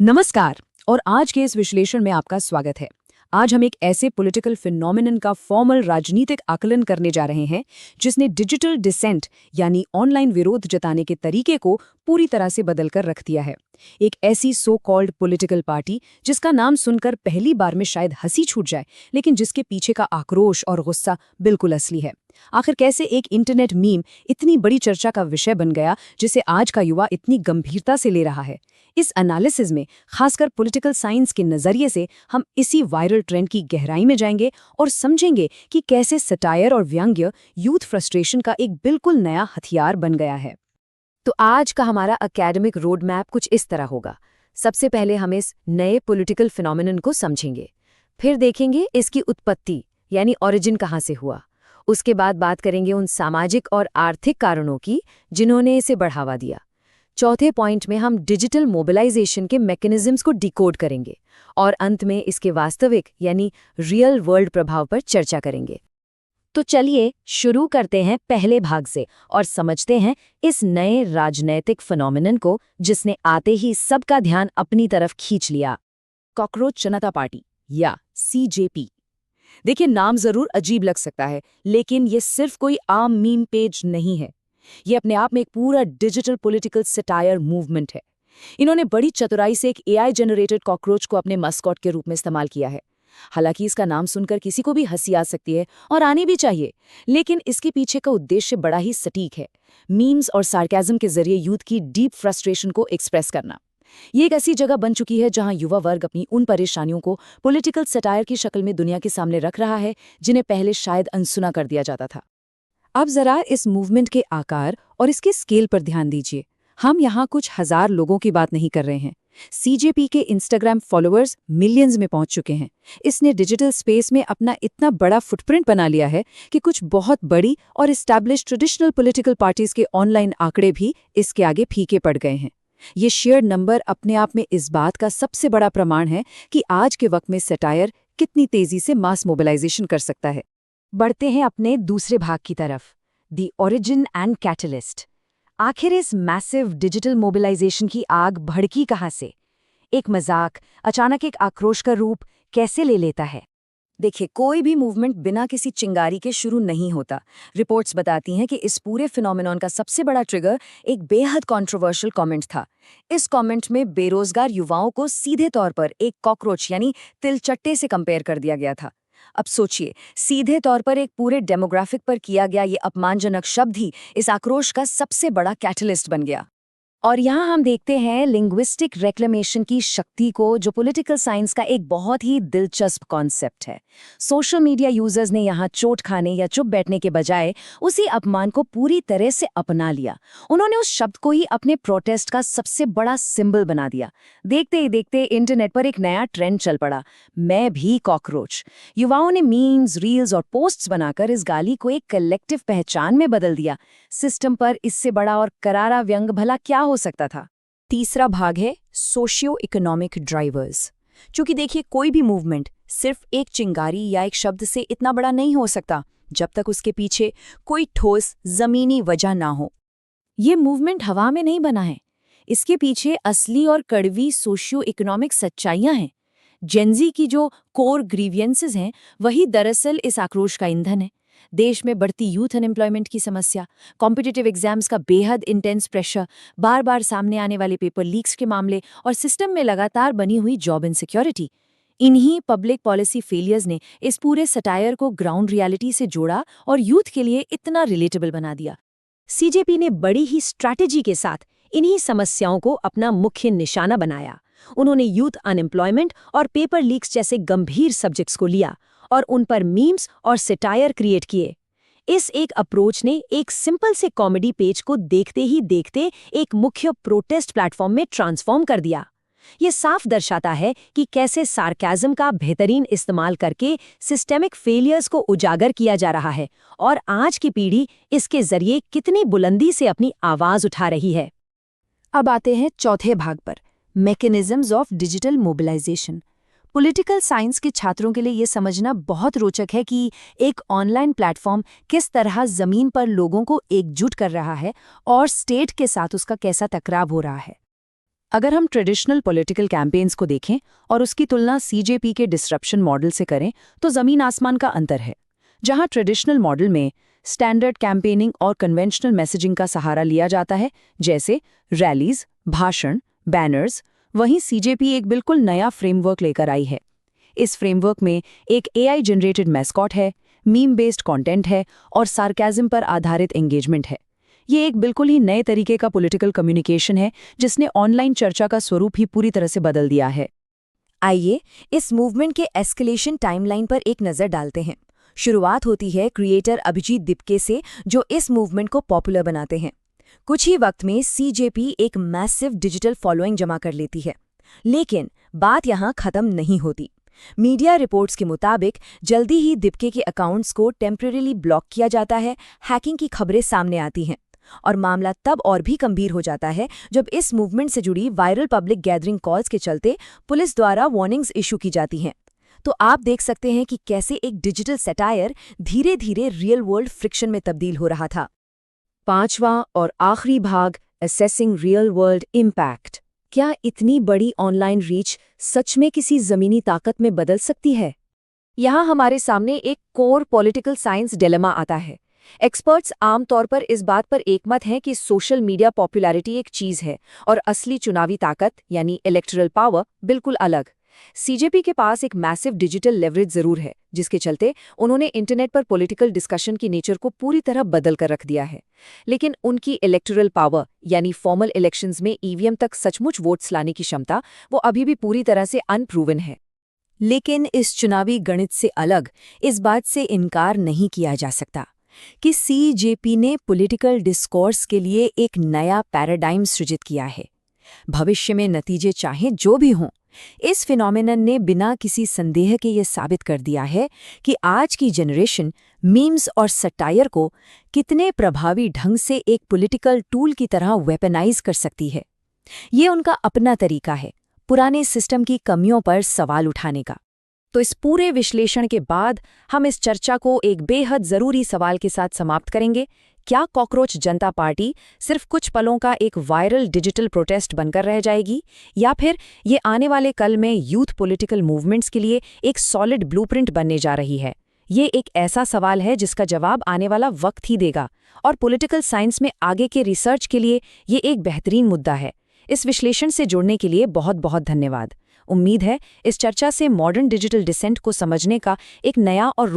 नमस्कार। और आज के इस विश्लेषण में आपका स्वागत है। आज हम एक ऐसे पॉलिटिकल फिनोमेनन का फॉर्मल राजनीतिक आकलन करने जा रहे हैं जिसने डिजिटल डिसेंट यानी ऑनलाइन विरोध जताने के तरीके को पूरी तरह से बदलकर रख दिया है। एक ऐसी सो कॉल्ड पॉलिटिकल पार्टी जिसका नाम सुनकर पहली बार में शायद हंसी छूट जाए, लेकिन जिसके पीछे का आक्रोश और गुस्सा बिल्कुल असली है। आखिर कैसे एक इंटरनेट मीम इतनी बड़ी चर्चा का विषय बन गया जिसे आज का युवा इतनी गंभीरता से ले रहा है। इस एनालिसिस में खासकर पॉलिटिकल साइंस के नजरिए से हम इसी वायरल ट्रेंड की गहराई में जाएंगे और समझेंगे कि कैसे सटायर और व्यंग्य यूथ फ्रस्ट्रेशन का एक बिल्कुल नया हथियार बन गया है। तो आज का हमारा एकेडमिक रोड मैप कुछ इस तरह होगा। सबसे पहले हम इस नए पॉलिटिकल फिनोमेनन को समझेंगे, फिर देखेंगे इसकी उत्पत्ति यानी ओरिजिन कहाँ से हुआ। उसके बाद बात करेंगे उन सामाजिक और आर्थिक कारणों की जिन्होंने इसे बढ़ावा दिया। चौथे पॉइंट में हम डिजिटल मोबिलाइजेशन के मैकेनिज्म्स को डिकोड करेंगे और अंत में इसके वास्तविक यानी रियल वर्ल्ड प्रभाव पर चर्चा करेंगे। तो चलिए शुरू करते हैं पहले भाग से और समझते हैं इस नए राजनैतिक फिनोमेनन को जिसने आते ही सबका ध्यान अपनी तरफ खींच लिया। कॉकरोच जनता पार्टी या सीजेपी। देखिए, नाम जरूर अजीब लग सकता है, लेकिन ये सिर्फ कोई आम मीम पेज नहीं है। ये अपने आप में एक पूरा डिजिटल पॉलिटिकल सटायर मूवमेंट है। इन्होंने बड़ी चतुराई से एक एआई जनरेटेड कॉकरोच को अपने मस्कॉट के रूप में इस्तेमाल किया है। हालांकि इसका नाम सुनकर किसी को भी हंसी आ सकती है और आनी भी चाहिए, लेकिन इसके पीछे का उद्देश्य बड़ा ही सटीक है। मीम्स और सार्केज्म के जरिए यूथ की डीप फ्रस्ट्रेशन को एक्सप्रेस करना। ये एक ऐसी जगह बन चुकी है जहां युवा वर्ग अपनी उन परेशानियों को पॉलिटिकल सटायर की शक्ल में दुनिया के सामने रख रहा है जिन्हें पहले शायद अनसुना कर दिया जाता था। अब जरा इस मूवमेंट के आकार और इसके स्केल पर ध्यान दीजिए। हम यहाँ कुछ हजार लोगों की बात नहीं कर रहे हैं। सीजेपी के इंस्टाग्राम फॉलोअर्स मिलियंस में पहुंच चुके हैं। इसने डिजिटल स्पेस में अपना इतना बड़ा फुटप्रिंट बना लिया है कि कुछ बहुत बड़ी और एस्टैब्लिश ट्रेडिशनल पॉलिटिकल पार्टीज के ऑनलाइन आंकड़े भी इसके आगे फीके पड़ गए हैं। ये शेयर नंबर अपने आप में इस बात का सबसे बड़ा प्रमाण है कि आज के वक्त में सटायर कितनी तेजी से मास मोबिलाइजेशन कर सकता है। बढ़ते हैं अपने दूसरे भाग की तरफ, द ओरिजिन एंड कैटलिस्ट। आखिर इस मैसिव डिजिटल मोबिलाइजेशन की आग भड़की कहाँ से? एक मजाक अचानक एक आक्रोश का रूप कैसे ले लेता है? देखिए, कोई भी मूवमेंट बिना किसी चिंगारी के शुरू नहीं होता। रिपोर्ट्स बताती हैं कि इस पूरे फिनोमेनन का सबसे बड़ा ट्रिगर एक बेहद कंट्रोवर्शियल कमेंट था। इस कमेंट में बेरोजगार युवाओं को सीधे तौर पर एक कॉकरोच यानी तिलचट्टे से कंपेयर कर दिया गया था। अब सोचिए, सीधे तौर पर एक पूरे डेमोग्राफिक पर किया गया ये अपमानजनक शब्द ही इस आक्रोश का सबसे बड़ा कैटलिस्ट बन गया। और यहाँ हम देखते हैं लिंग्विस्टिक रेक्लेमेशन की शक्ति को, जो पॉलिटिकल साइंस का एक बहुत ही दिलचस्प कॉन्सेप्ट है। सोशल मीडिया यूजर्स ने यहाँ चोट खाने या चुप बैठने के बजाय उसी अपमान को पूरी तरह से अपना लिया। उन्होंने उस शब्द को ही अपने प्रोटेस्ट का सबसे बड़ा सिंबल बना दिया। देखते ही देखते इंटरनेट पर एक नया ट्रेंड चल पड़ा, मैं भी कॉकरोच। युवाओं ने मीम्स, रील्स और पोस्ट्स बनाकर इस गाली को एक कलेक्टिव पहचान में बदल दिया। सिस्टम पर इससे बड़ा और करारा व्यंग भला क्या हो सकता था? तीसरा भाग है सोशियो इकोनॉमिक ड्राइवर्स। क्योंकि देखिए, कोई भी मूवमेंट सिर्फ एक चिंगारी या एक शब्द से इतना बड़ा नहीं हो सकता जब तक उसके पीछे कोई ठोस जमीनी वजह ना हो। ये मूवमेंट हवा में नहीं बना है, इसके पीछे असली और कड़वी सोशियो इकोनॉमिक सच्चाइयां हैं। जेनजी की जो कोर ग्रीवियंसेस हैं वही दरअसल इस आक्रोश का ईंधन है। देश में बढ़ती यूथ अनएम्प्लॉयमेंट की समस्या, कॉम्पिटिटिव एग्जाम्स का बेहद इंटेंस प्रेशर, बार बार सामने आने वाले पेपर लीक्स के मामले और सिस्टम में लगातार बनी हुई जॉब इनसिक्योरिटी, इन्हीं पब्लिक पॉलिसी फेलियर्स ने इस पूरे सटायर को ग्राउंड रियलिटी से जोड़ा और यूथ के लिए इतना रिलेटेबल बना दिया। सीजेपी ने बड़ी ही स्ट्रैटेजी के साथ इन्हीं समस्याओं को अपना मुख्य निशाना बनाया। उन्होंने यूथ अनएम्प्लॉयमेंट और पेपर लीक्स जैसे गंभीर सब्जेक्ट्स को लिया और उन पर मीम्स और सटायर क्रिएट किए। इस एक अप्रोच ने एक सिंपल से कॉमेडी पेज को देखते ही देखते एक मुख्य प्रोटेस्ट प्लेटफॉर्म में ट्रांसफॉर्म कर दिया। ये साफ दर्शाता है कि कैसे सार्केज्म का बेहतरीन इस्तेमाल करके सिस्टेमिक फेलियर्स को उजागर किया जा रहा है और आज की पीढ़ी इसके जरिए कितनी बुलंदी से अपनी आवाज उठा रही है। अब आते हैं चौथे भाग पर, mechanisms of digital mobilization. Political science के छात्रों के लिए ये समझना बहुत रोचक है कि एक ऑनलाइन प्लेटफॉर्म किस तरह जमीन पर लोगों को एकजुट कर रहा है और स्टेट के साथ उसका कैसा टकराव हो रहा है। अगर हम ट्रेडिशनल पॉलिटिकल कैंपेन्स को देखें और उसकी तुलना सीजेपी के डिसरप्शन मॉडल से करें तो जमीन आसमान का अंतर है। जहां ट्रेडिशनल मॉडल में स्टैंडर्ड कैंपेनिंग और कन्वेंशनल मैसेजिंग का सहारा लिया जाता है, जैसे रैलीज, भाषण, बैनर्स, वहीं सीजेपी एक बिल्कुल नया फ्रेमवर्क लेकर आई है। इस फ्रेमवर्क में एक एआई जनरेटेड मैस्कॉट है, मीम बेस्ड कंटेंट है और सार्केज्म पर आधारित एंगेजमेंट है। ये एक बिल्कुल ही नए तरीके का पॉलिटिकल कम्युनिकेशन है जिसने ऑनलाइन चर्चा का स्वरूप ही पूरी तरह से बदल दिया है। आइए इस मूवमेंट के एस्केलेशन टाइमलाइन पर एक नज़र डालते हैं। शुरुआत होती है क्रिएटर अभिजीत दिपके से, जो इस मूवमेंट को पॉपुलर बनाते हैं। कुछ ही वक्त में सीजेपी एक मैसिव डिजिटल फॉलोइंग जमा कर लेती है। लेकिन बात यहाँ खत्म नहीं होती। मीडिया रिपोर्ट्स के मुताबिक जल्दी ही दिपके के अकाउंट्स को टेम्परेरीली ब्लॉक किया जाता है, हैकिंग की खबरें सामने आती हैं। और मामला तब और भी गंभीर हो जाता है जब इस मूवमेंट से जुड़ी वायरल पब्लिक गैदरिंग कॉल्स के चलते पुलिस द्वारा वार्निंग्स इशू की जाती हैं। तो आप देख सकते हैं कि कैसे एक डिजिटल सटायर धीरे धीरे रियल वर्ल्ड फ्रिक्शन में तब्दील हो रहा था। पांचवा और आखिरी भाग, असेसिंग रियल वर्ल्ड इम्पैक्ट। क्या इतनी बड़ी ऑनलाइन रीच सच में किसी जमीनी ताकत में बदल सकती है? यहाँ हमारे सामने एक कोर पॉलिटिकल साइंस डिलेमा आता है। एक्सपर्ट्स आमतौर पर इस बात पर एकमत हैं कि सोशल मीडिया पॉपुलैरिटी एक चीज है और असली चुनावी ताकत यानी इलेक्टोरल पावर बिल्कुल अलग। सीजेपी के पास एक मैसिव डिजिटल लेवरेज जरूर है, जिसके चलते उन्होंने इंटरनेट पर पॉलिटिकल डिस्कशन की नेचर को पूरी तरह बदल कर रख दिया है। लेकिन उनकी इलेक्टोरल पावर यानी फॉर्मल इलेक्शंस में ईवीएम तक सचमुच वोट्स लाने की क्षमता वो अभी भी पूरी तरह से अनप्रूवन है। लेकिन इस चुनावी गणित से अलग इस बात से इनकार नहीं किया जा सकता कि सीजेपी ने पॉलिटिकल डिस्कोर्स के लिए एक नया पैराडाइम सृजित किया है। भविष्य में नतीजे चाहे जो भी हों, इस फिनोमेनन ने बिना किसी संदेह के ये साबित कर दिया है कि आज की जनरेशन मीम्स और सटायर को कितने प्रभावी ढंग से एक पॉलिटिकल टूल की तरह वेपनाइज कर सकती है। ये उनका अपना तरीका है पुराने सिस्टम की कमियों पर सवाल उठाने का। तो इस पूरे विश्लेषण के बाद हम इस चर्चा को एक बेहद जरूरी सवाल के साथ समाप्त करेंगे। क्या कॉकरोच जनता पार्टी सिर्फ कुछ पलों का एक वायरल डिजिटल प्रोटेस्ट बनकर रह जाएगी, या फिर ये आने वाले कल में यूथ पॉलिटिकल मूवमेंट्स के लिए एक सॉलिड ब्लूप्रिंट बनने जा रही है? ये एक ऐसा सवाल है जिसका जवाब आने वाला वक्त ही देगा, और पॉलिटिकल साइंस में आगे के रिसर्च के लिए ये एक बेहतरीन मुद्दा है। इस विश्लेषण से जुड़ने के लिए बहुत बहुत धन्यवाद। उम्मीद है इस चर्चा से मॉडर्न डिजिटल डिसेंट को समझने का एक नया और